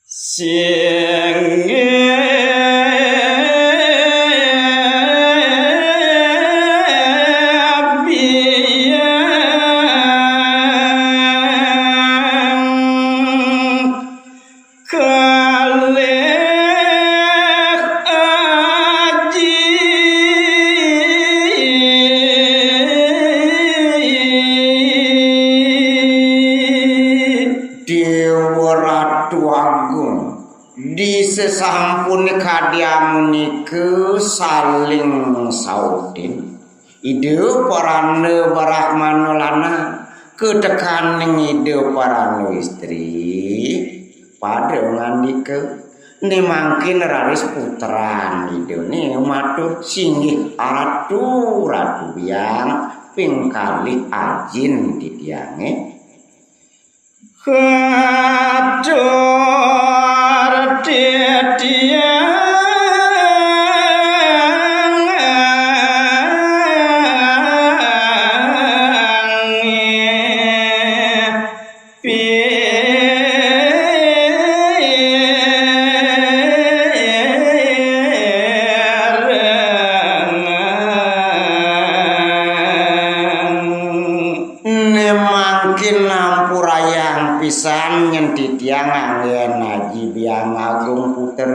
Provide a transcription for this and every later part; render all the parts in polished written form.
sing di sesampun kadiamunike saling saudin ide parane barakmanolana kedekaning ide parane istri pada ngandike ni mangkin raris putran ide ni matur singgih ratu yang pingkali ajin didiange kador pisan nyenti tiang angin haji biang agung puter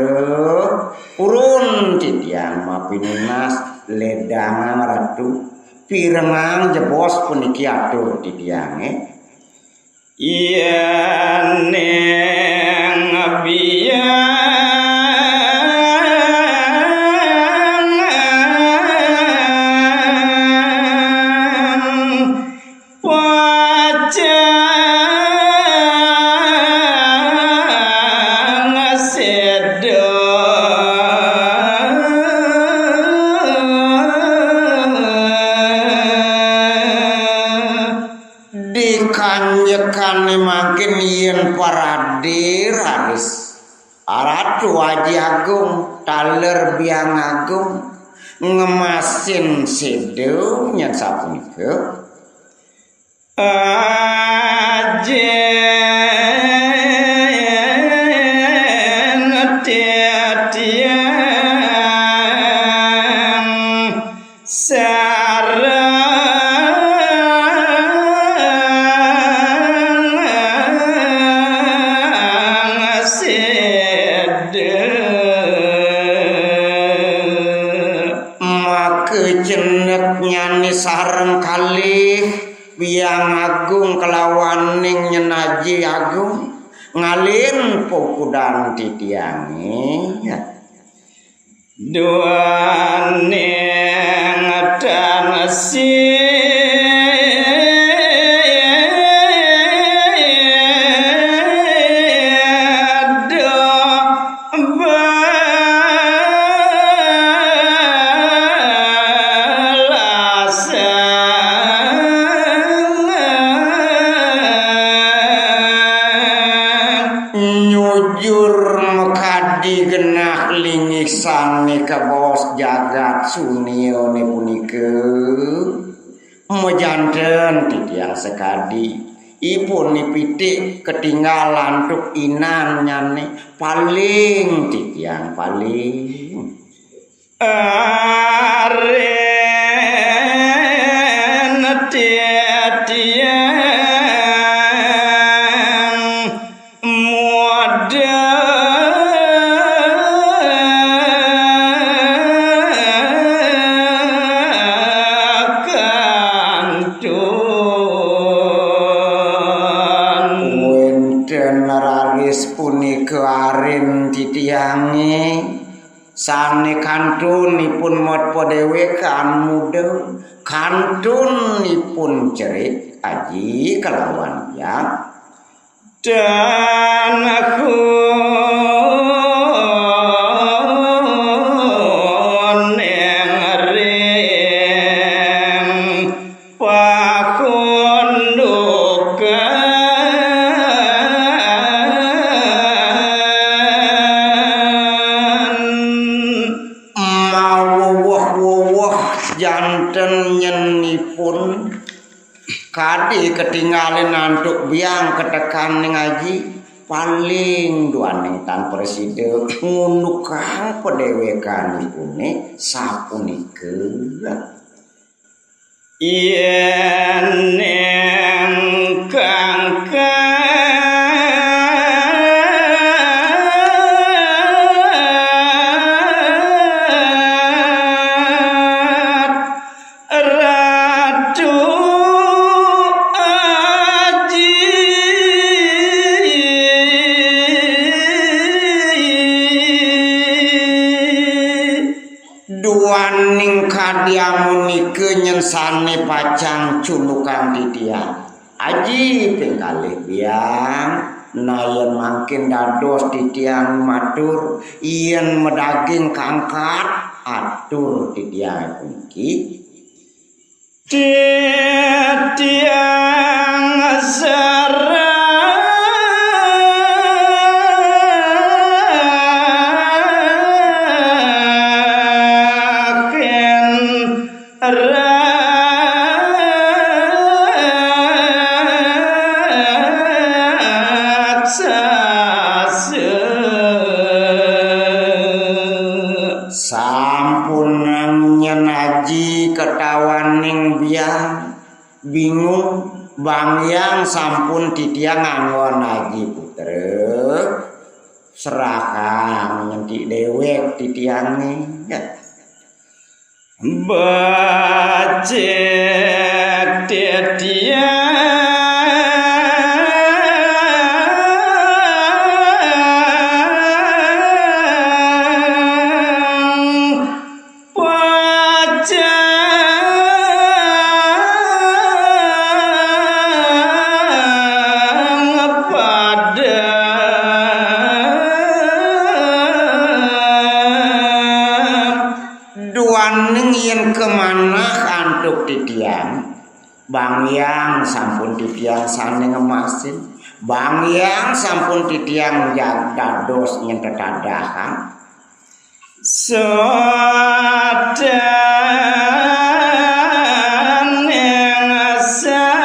purun titiang mapininas ledangan ratu pirengang jebos puniki atur titiange iya neng biang makin yen paradir haris ratu aji agung taler biang agung ngemasin sedo nyen sapunike sareng kalih biang agung kelawaning nyenaji agung ngalin pukudan titiange duane ngadan sane kabos jagat sunione punike mojanten titiang sekadi ipun nipitik ketinggalan tuk inan nyane paling titiang paling aren titiang titiange sane kantunipun modpo dewe kan muda kantunipun cerit aji kelawan yang dan aku janten nyenipun kadi ketinggalan nantuk biang ketekan ngaji paling duaning tan presiden ngunukang pedewekan ipune sapunikeun yen engkang duaning kadiamu nikeun nyensane pacang culukan titiang aji pengkalih biang nayen mangkin dados titiang matur yen medaging kangkat atur titiang puniki titiang sara sampun nyenaji ketawaning biang bingung bangyang sampun titiang nganggon aji putre serahkan nyenti dewek titiange ya bacek titiang yen kemana antuk titiang bangyang sampun titiang sane ngemasin bangyang sampun titiang dados nyentedadahan sodan yang asang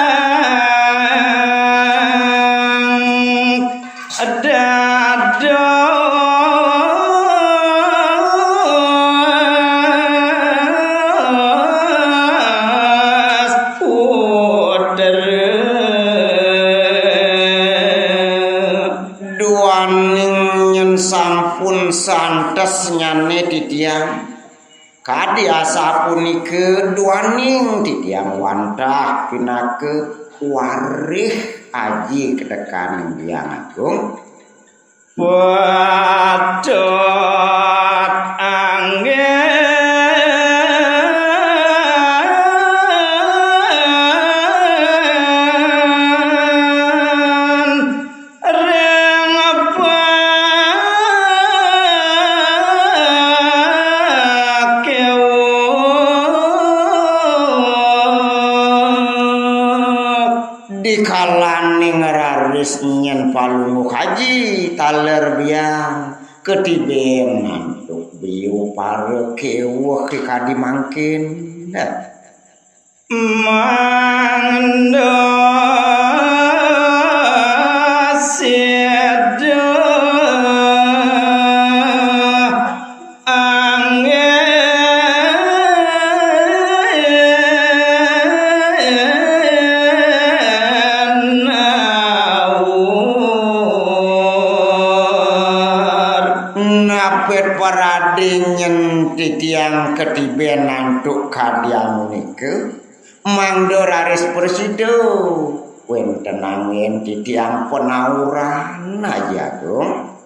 dado sampun santes nyane titiang kadiasa punike duaning titiang wantah pinake warih aji kedekaning biang agung padot angin dikalaning raris nyen palunguk haji taler biang ketiben nantuk biu pare keweh kadi mangkin mangendo sedo paradingen titiang ketiben nantuk kadiamu nike mangdo raris presido wenten angin titiang penauran aja dong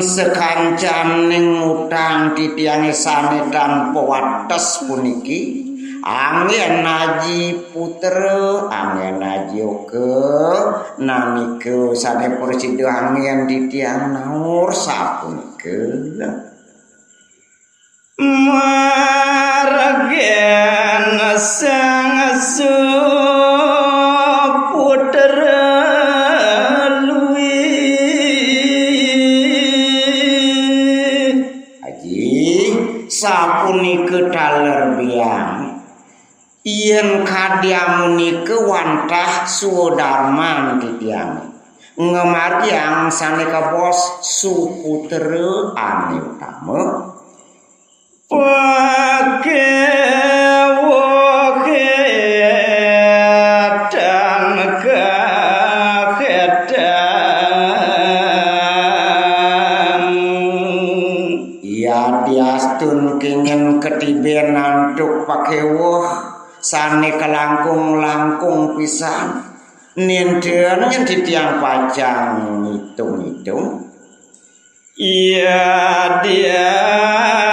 sang sekancaning utang titiang sane tanpa wates puniki angin aji putere angin aji oke namike sane presido angin titiang naur sapunike marga sapunika daler biang yen kadyamunike wantah sudarman titiang ngemargiang saneka bos suputere ane utama diastun kingen ketiben nantuk pakewuh sane kelangkung-langkung pisan nindeun yen ditiang pajang ngitung-ngitung iya diastun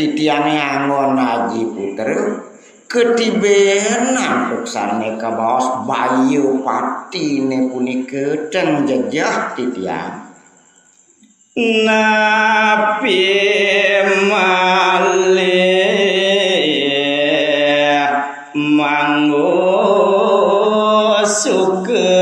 titiange angon Haji Puter ketiben nantuk saneka baos bayu patine punika teng jejah titiang napi malih manggo suke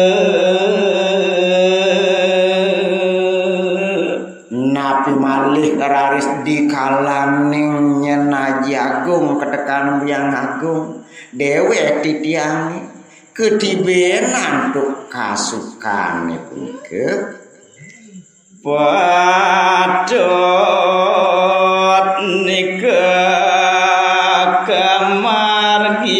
napi malih raris dikalaning nyen Haji Agung ketekan Hyang Agung dewek titiange ketiben nantuk kasukane punika padot nika kamargian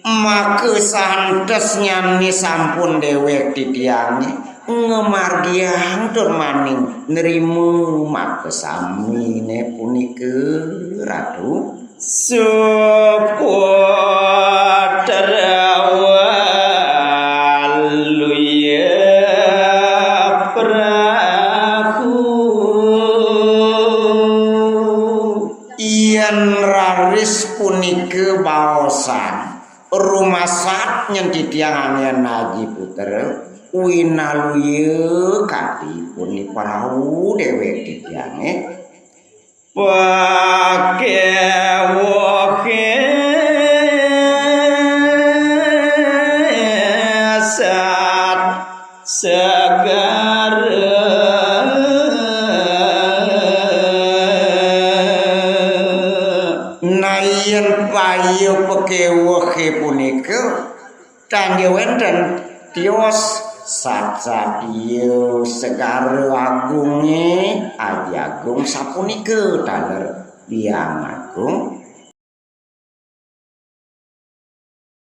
make santes nyani sampun dewek titiange ngemargiang tur maning nerimu make samine punika ratu punika baosan rumasat nyen titiangan Haji Puter winaluye katipun parau dewek titiange pakewoke sat segar nayen payu pekewuhe punika kangge wonten tios satsapieu segar agunge Haji Agung sapunika daler Hyang Agung